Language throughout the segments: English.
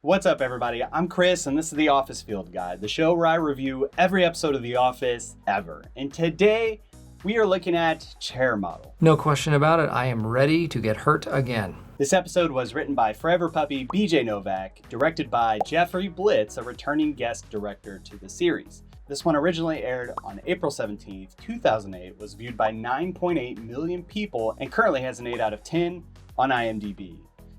What's up, everybody? I'm Chris, and this is the Office Field Guide, the show where I review every episode of The Office ever. And today, we are looking at Chair Model. No question about it, I am ready to get hurt again. This episode was written by Forever Puppy BJ Novak, directed by Jeffrey Blitz, a returning guest director to the series. This one originally aired on April 17th, 2008, was viewed by 9.8 million people, and currently has an 8 out of 10 on IMDb.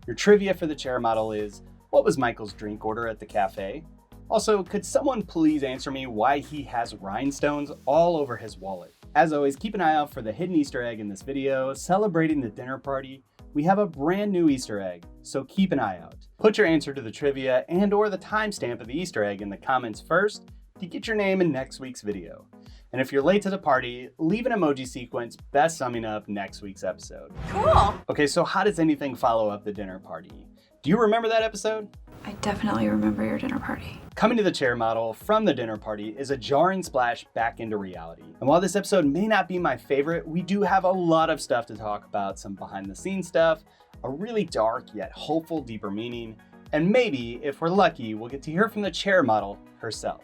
Your trivia for the Chair Model is, what was Michael's drink order at the cafe? Also, could someone please answer me why he has rhinestones all over his wallet? As always, keep an eye out for the hidden Easter egg in this video. Celebrating the dinner party, we have a brand new Easter egg, so keep an eye out. Put your answer to the trivia and or the timestamp of the Easter egg in the comments first to get your name in next week's video. And if you're late to the party, leave an emoji sequence best summing up next week's episode. Cool. Okay, so how does anything follow up the dinner party? Do you remember that episode? I definitely remember your dinner party. Coming to the Chair Model from the dinner party is a jarring splash back into reality. And while this episode may not be my favorite, we do have a lot of stuff to talk about, some behind the scenes stuff, a really dark yet hopeful deeper meaning, and maybe, if we're lucky, we'll get to hear from the Chair Model herself.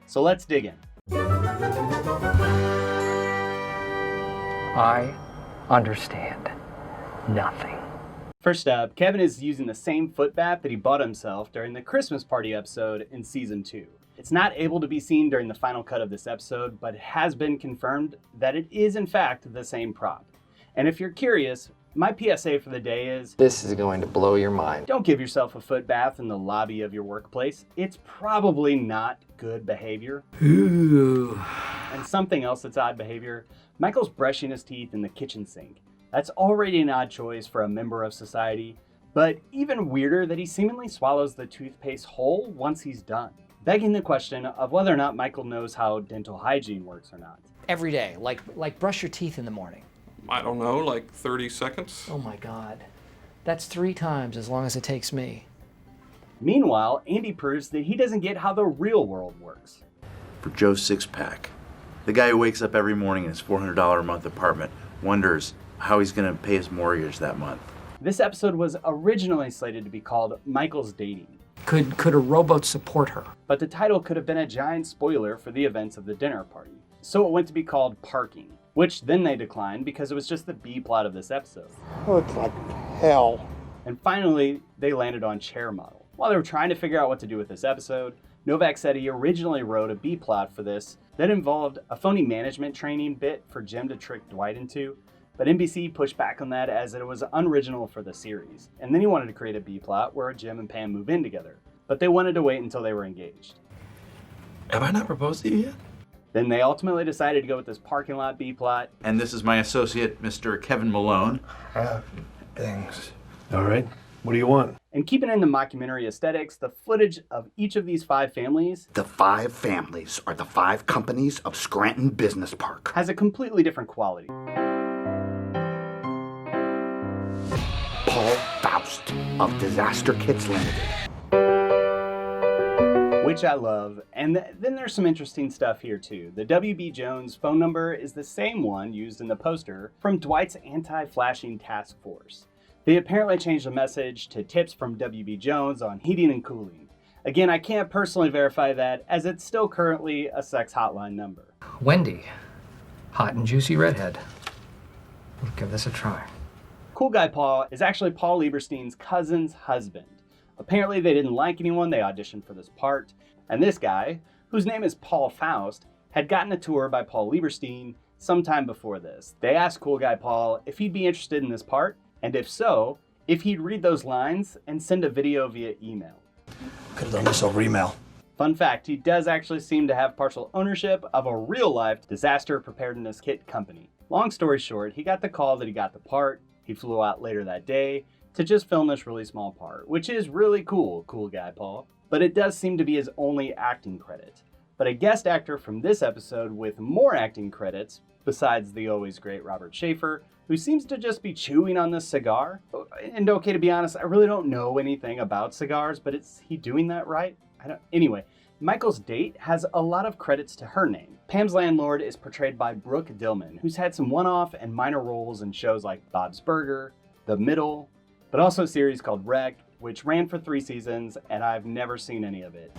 So let's dig in. I understand nothing. First up, Kevin is using the same foot bath that he bought himself during the Christmas party episode in season 2. It's not able to be seen during the final cut of this episode, but it has been confirmed that it is in fact the same prop. And if you're curious, my PSA for the day is, this is going to blow your mind. don't give yourself a foot bath in the lobby of your workplace. It's probably not good behavior. Ooh. And something else that's odd behavior, Michael's brushing his teeth in the kitchen sink. That's already an odd choice for a member of society, but even weirder that he seemingly swallows the toothpaste whole once he's done, begging the question of whether or not Michael knows how dental hygiene works or not. Every day, like brush your teeth in the morning. I don't know, like 30 seconds? Oh my God. That's 3 times as long as it takes me. Meanwhile, Andy proves that he doesn't get how the real world works. For Joe Sixpack, the guy who wakes up every morning in his $400 a month apartment wonders how he's going to pay his mortgage that month. This episode was originally slated to be called Michael's Dating, Could a rowboat support her? but the title could have been a giant spoiler for the events of the dinner party. So it went to be called Parking, which then they declined because it was just the B plot of this episode. Oh, it's like hell. And finally, they landed on Chair Model. While they were trying to figure out what to do with this episode, Novak said he originally wrote a B plot for this that involved a phony management training bit for Jim to trick Dwight into, but NBC pushed back on that as it was unoriginal for the series. And then he wanted to create a B plot where Jim and Pam move in together, but they wanted to wait until they were engaged. Have I not proposed to you yet? Then they ultimately decided to go with this parking lot B plot. And this is my associate, Mr. Kevin Malone. Things. All right. What do you want? And keeping in the mockumentary aesthetics, the footage of each of these 5 families The 5 families are the 5 companies of Scranton Business Park. has a completely different quality. Paul Faust of Disaster Kits Limited. Which I love. And then there's some interesting stuff here too. The WB Jones phone number is the same one used in the poster from Dwight's anti-flashing task force. They apparently changed the message to tips from WB Jones on heating and cooling. Again, I can't personally verify that as it's still currently a sex hotline number. Wendy, hot and juicy redhead. We'll give this a try. Cool Guy Paul is actually Paul Lieberstein's cousin's husband. Apparently they didn't like anyone they auditioned for this part, and this guy, whose name is Paul Faust, had gotten a tour by Paul Lieberstein sometime before this. They asked Cool Guy Paul if he'd be interested in this part, and if so, if he'd read those lines and send a video via email. Could have done this over email. Fun fact, he does actually seem to have partial ownership of a real-life disaster preparedness kit company. Long story short, he got the call that he got the part. He flew out later that day to just film this really small part, which is really cool, Cool Guy Paul. But it does seem to be his only acting credit. But a guest actor from this episode with more acting credits, besides the always great Robert Schaefer, who seems to just be chewing on this cigar. And okay, to be honest, I really don't know anything about cigars, but is he doing that right? Anyway, Michael's date has a lot of credits to her name. Pam's landlord is portrayed by Brooke Dillman, who's had some one-off and minor roles in shows like Bob's Burger, The Middle, but also a series called Wreck which ran for 3 seasons, and I've never seen any of it.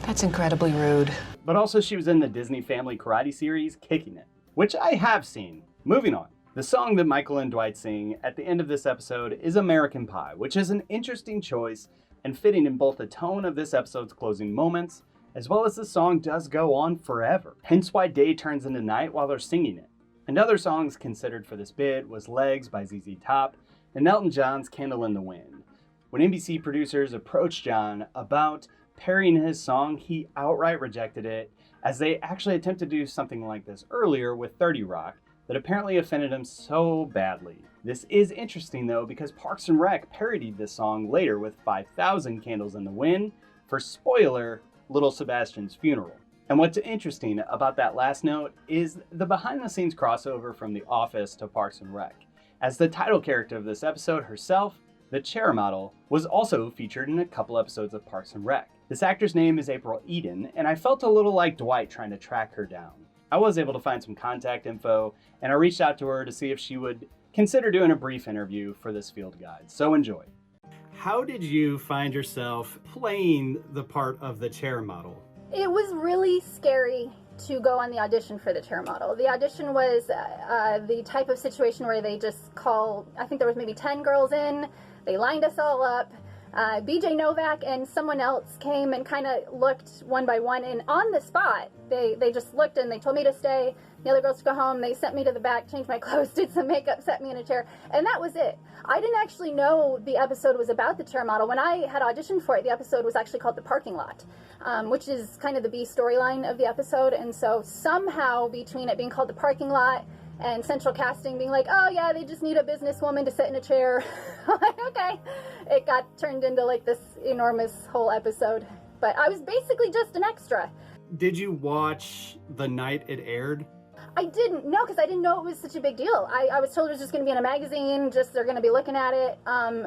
That's incredibly rude. But also she was in the Disney Family Karate series, Kicking It, which I have seen. Moving on. The song that Michael and Dwight sing at the end of this episode is American Pie, which is an interesting choice and fitting in both the tone of this episode's closing moments, as well as the song does go on forever, hence why day turns into night while they're singing it. And other songs considered for this bit was Legs by ZZ Top and Elton John's Candle in the Wind. When NBC producers approached John about parodying his song, he outright rejected it, as they actually attempted to do something like this earlier with 30 Rock, that apparently offended him so badly. This is interesting though, because Parks and Rec parodied this song later with 5,000 Candles in the Wind for, spoiler, Little Sebastian's funeral. And what's interesting about that last note is the behind the scenes crossover from The Office to Parks and Rec, as the title character of this episode herself, the chair model, was also featured in a couple episodes of Parks and Rec. This actor's name is April Eden, and I felt a little like Dwight trying to track her down. I was able to find some contact info, and I reached out to her to see if she would consider doing a brief interview for this field guide, so enjoy. How did you find yourself playing the part of the chair model? It was really scary to go on the audition for the chair model. The audition was the type of situation where they just call, I think there was maybe 10 girls in, they lined us all up. BJ Novak and someone else came and kind of looked one by one, and on the spot, they just looked and they told me to stay, the other girls to go home. They sent me to the back, changed my clothes, did some makeup, set me in a chair, and that was it. I didn't actually know the episode was about the chair model. When I had auditioned for it, the episode was actually called The Parking Lot, which is kind of the B storyline of the episode, and so somehow between it being called The Parking Lot and central casting being like, oh yeah, they just need a businesswoman to sit in a chair. I'm like, okay. It got turned into like this enormous whole episode. But I was basically just an extra. Did you watch the night it aired? I didn't, no, because I didn't know it was such a big deal. I was told it was just going to be in a magazine, just they're going to be looking at it.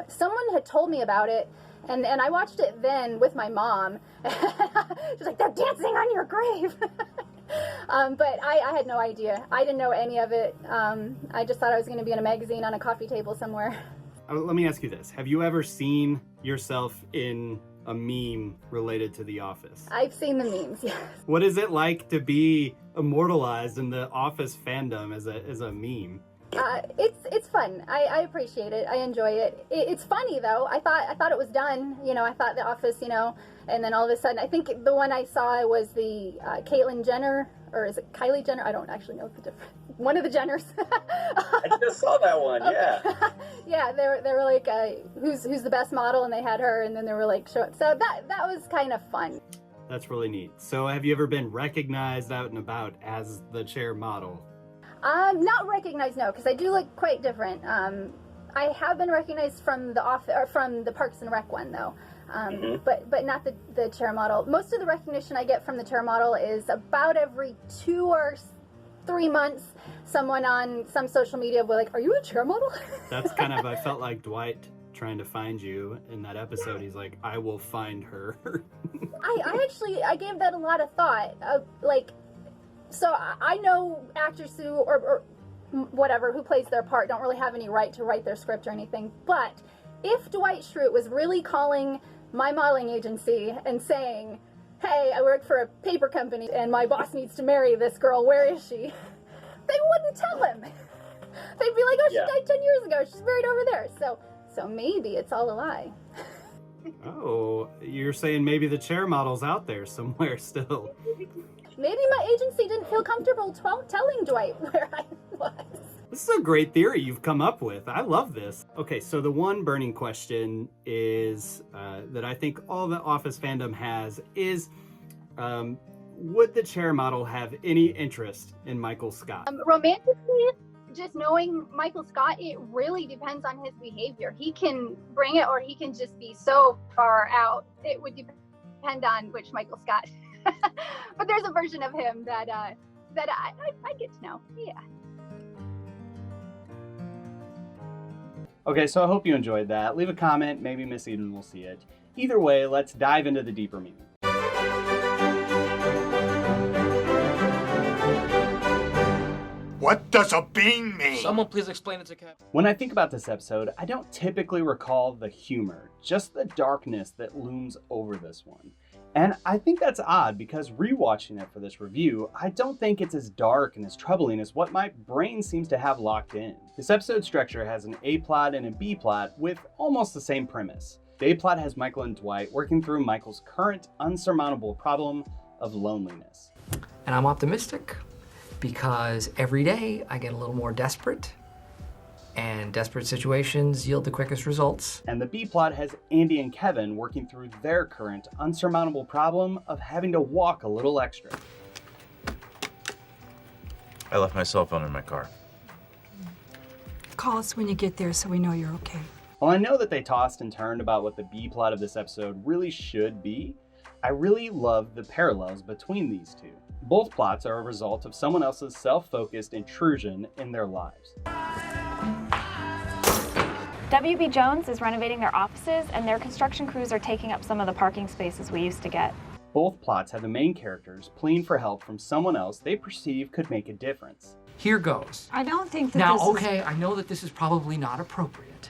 Someone had told me about it, and I watched it then with my mom. She's like, they're dancing on your grave. But I had no idea. I didn't know any of it. I just thought I was going to be in a magazine on a coffee table somewhere. Let me ask you this. Have you ever seen yourself in a meme related to The Office? I've seen the memes, yes. What is it like to be immortalized in the Office fandom as a meme? It's fun. I appreciate it. I enjoy it. It's funny though. I thought it was done. You know, I thought The Office. You know, and then all of a sudden, I think the one I saw was the Caitlyn Jenner, or is it Kylie Jenner? I don't actually know the difference. One of the Jenners. I just saw that one. Yeah. Yeah, they were like, who's the best model, and they had her, and then they were like, so that was kind of fun. That's really neat. So, have you ever been recognized out and about as the chair model? Not recognized, no, because I do look quite different. I have been recognized from the Parks and Rec one though, but not the chair model. Most of the recognition I get from the chair model is about every 2 or 3 months. Someone on some social media will be like, "Are you a chair model?" That's kind of, I felt like Dwight trying to find you in that episode. He's like, "I will find her." I gave that a lot of thought. So I know actors who, or whatever, who plays their part don't really have any right to write their script or anything. But if Dwight Schrute was really calling my modeling agency and saying, hey, I work for a paper company and my boss needs to marry this girl, where is she? They wouldn't tell him. They'd be like, oh, she died 10 years ago. She's buried over there. So maybe it's all a lie. Oh, you're saying maybe the chair model's out there somewhere still. Maybe my agency didn't feel comfortable telling Dwight where I was. This is a great theory you've come up with. I love this. Okay, so the one burning question is that I think all the Office fandom has is, would the chair model have any interest in Michael Scott? Romantically, just knowing Michael Scott, it really depends on his behavior. He can bring it or he can just be so far out. It would depend on which Michael Scott. But there's a version of him that I get to know. Yeah. Okay, so I hope you enjoyed that. Leave a comment, maybe Miss Eden will see it. Either way, let's dive into the deeper meaning. What does a bean mean? Someone please explain it to Cap. When I think about this episode, I don't typically recall the humor, just the darkness that looms over this one. And I think that's odd because rewatching it for this review, I don't think it's as dark and as troubling as what my brain seems to have locked in. This episode structure has an A plot and a B plot with almost the same premise. The A plot has Michael and Dwight working through Michael's current unsurmountable problem of loneliness. And I'm optimistic because every day I get a little more desperate, and desperate situations yield the quickest results. And the B plot has Andy and Kevin working through their current unsurmountable problem of having to walk a little extra. I left my cell phone in my car. Call us when you get there so we know you're okay. While I know that they tossed and turned about what the B plot of this episode really should be, I really love the parallels between these two. Both plots are a result of someone else's self-focused intrusion in their lives. WB Jones is renovating their offices, and their construction crews are taking up some of the parking spaces we used to get. Both plots have the main characters pleading for help from someone else they perceive could make a difference. Here goes. I don't think that Now, this okay, I know that this is probably not appropriate,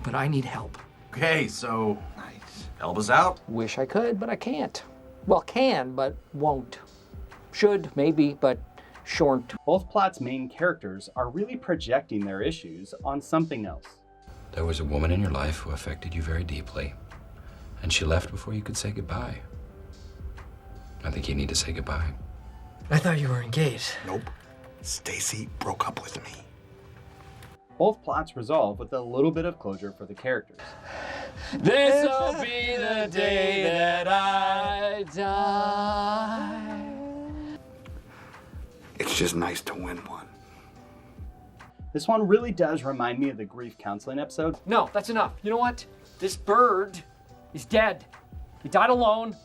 but I need help. Okay, so help us out. Wish I could, but I can't. Well, can, but won't. Should, maybe, but shan't. Both plots' main characters are really projecting their issues on something else. There was a woman in your life who affected you very deeply, and she left before you could say goodbye. I think you need to say goodbye. I thought you were engaged. Nope. Stacy broke up with me. Both plots resolve with a little bit of closure for the characters. This'll be the day that I die. It's just nice to win one. This one really does remind me of the grief counseling episode. No, that's enough. You know what? This bird is dead. He died alone.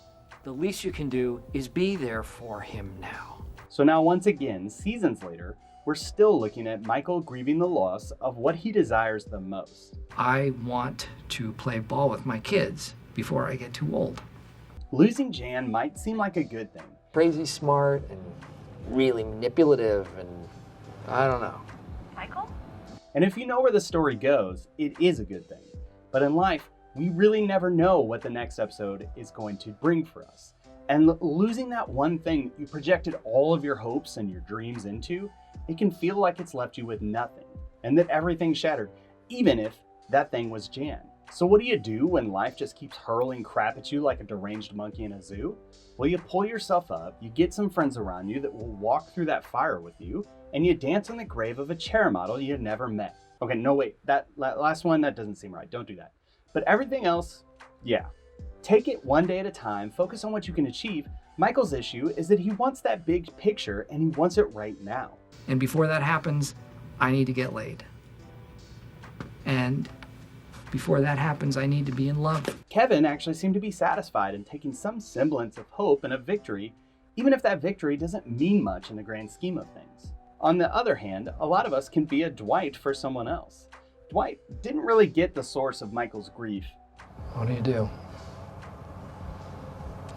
The least you can do is be there for him now. So now once again, seasons later, we're still looking at Michael grieving the loss of what he desires the most. I want to play ball with my kids before I get too old. Losing Jan might seem like a good thing. Crazy smart and really manipulative and I don't know. Michael? And if you know where the story goes, it is a good thing. But in life, we really never know what the next episode is going to bring for us. And losing that one thing you projected all of your hopes and your dreams into, it can feel like it's left you with nothing, and that everything's shattered, even if that thing was Jan. So what do you do when life just keeps hurling crap at you like a deranged monkey in a zoo? Well, you pull yourself up, you get some friends around you that will walk through that fire with you, and you dance on the grave of a chair model you never met. Okay, no wait, that last one, that doesn't seem right, don't do that. But everything else, yeah. Take it one day at a time, focus on what you can achieve. Michael's issue is that he wants that big picture and he wants it right now. And before that happens, I need to get laid. And before that happens, I need to be in love. Kevin actually seemed to be satisfied and taking some semblance of hope and a victory, even if that victory doesn't mean much in the grand scheme of things. On the other hand, a lot of us can be a Dwight for someone else. Dwight didn't really get the source of Michael's grief. What do you do?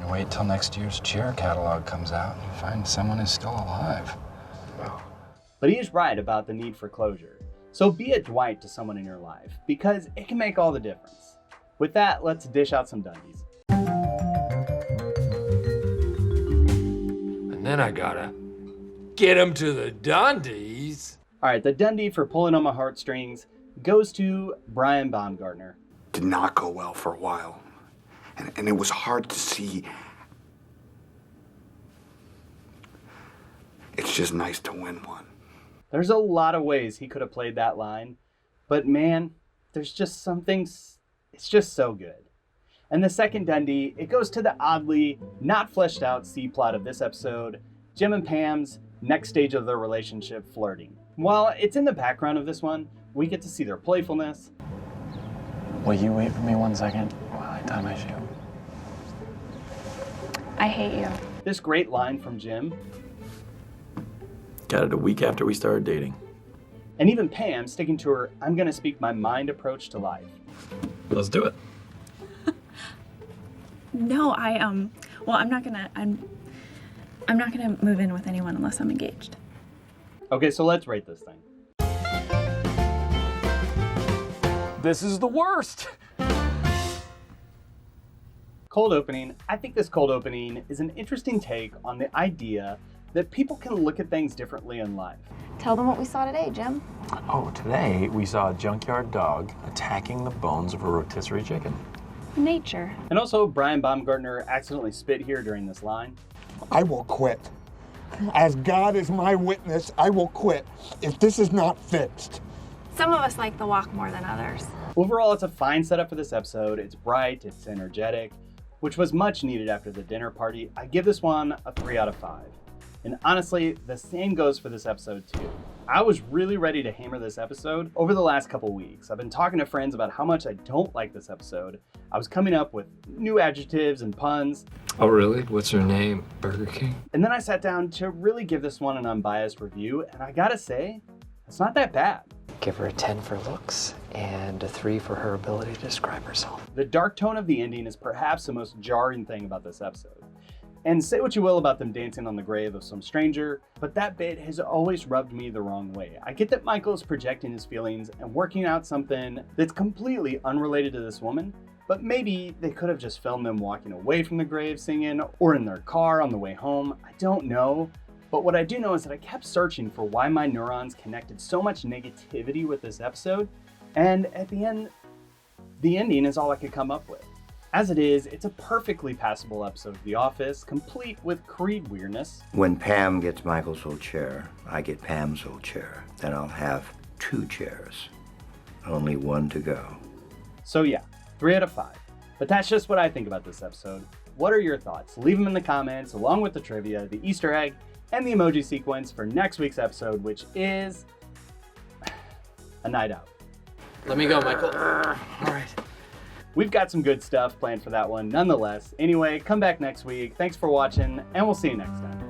You wait till next year's chair catalog comes out and you find someone is still alive. But he is right about the need for closure. So be a Dwight to someone in your life, because it can make all the difference. With that, let's dish out some Dundees. And then I gotta get him to the Dundees. All right, the Dundee for pulling on my heartstrings goes to Brian Baumgartner. Did not go well for a while. And it was hard to see. It's just nice to win one. There's a lot of ways he could have played that line, but man, there's just something, it's just so good. And the second Dundee, it goes to the oddly not fleshed out C-plot of this episode, Jim and Pam's next stage of their relationship, flirting. While it's in the background of this one, we get to see their playfulness. Will you wait for me 1 second while I tie my shoe? I hate you. This great line from Jim. Got it a week after we started dating. And even Pam sticking to her, I'm gonna speak my mind approach to life. Let's do it. No, well, I'm not gonna, I'm not gonna move in with anyone unless I'm engaged. Okay, so let's rate this thing. This is the worst. Cold opening. I think this cold opening is an interesting take on the idea that people can look at things differently in life. Tell them what we saw today, Jim. Oh, today we saw a junkyard dog attacking the bones of a rotisserie chicken. Nature. And also, Brian Baumgartner accidentally spit here during this line. I will quit. As God is my witness, I will quit if this is not fixed. Some of us like the walk more than others. Overall, it's a fine setup for this episode. It's bright, it's energetic, which was much needed after the dinner party. I give this one a 3 out of 5. And honestly, the same goes for this episode too. I was really ready to hammer this episode over the last couple weeks. I've been talking to friends about how much I don't like this episode. I was coming up with new adjectives and puns. Oh, really? What's her name? Burger King? And then I sat down to really give this one an unbiased review, and I gotta say, it's not that bad. Give her a 10 for looks and a 3 for her ability to describe herself. The dark tone of the ending is perhaps the most jarring thing about this episode. And say what you will about them dancing on the grave of some stranger, but that bit has always rubbed me the wrong way. I get that Michael is projecting his feelings and working out something that's completely unrelated to this woman, but maybe they could have just filmed them walking away from the grave singing, or in their car on the way home. I don't know. But what I do know is that I kept searching for why my neurons connected so much negativity with this episode, and at the end, the ending is all I could come up with. As it is, it's a perfectly passable episode of The Office, complete with Creed weirdness. When Pam gets Michael's old chair, I get Pam's old chair. Then I'll have 2 chairs. Only 1 to go. So yeah, 3 out of 5. But that's just what I think about this episode. What are your thoughts? Leave them in the comments, along with the trivia, the Easter egg, and the emoji sequence for next week's episode, which is a night out. Let me go, Michael. All right. We've got some good stuff planned for that one nonetheless. Anyway, come back next week. Thanks for watching, and we'll see you next time.